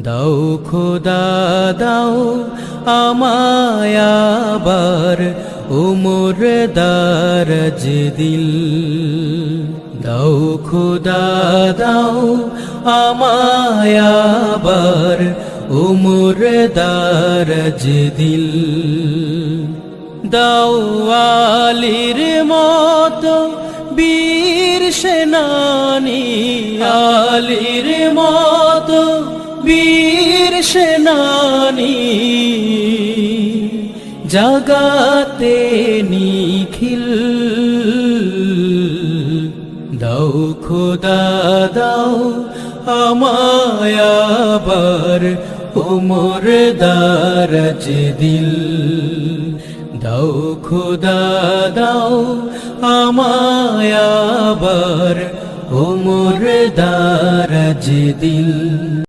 দাও খোদা দাও আমায় আবার উমর দারাজ দিল। দাও খোদা দাও আমায় আবার উমর দারাজ দিল। দাও আলীর মতো বীর সেনানী, আলীর মতো বীর সেনানী, জাগাতে নিখিল। দাও খোদা দাও আমায় আবার উমর দারাজ দিল। দাও খোদা দাও আমায় আবার উমর দারাজ দিল।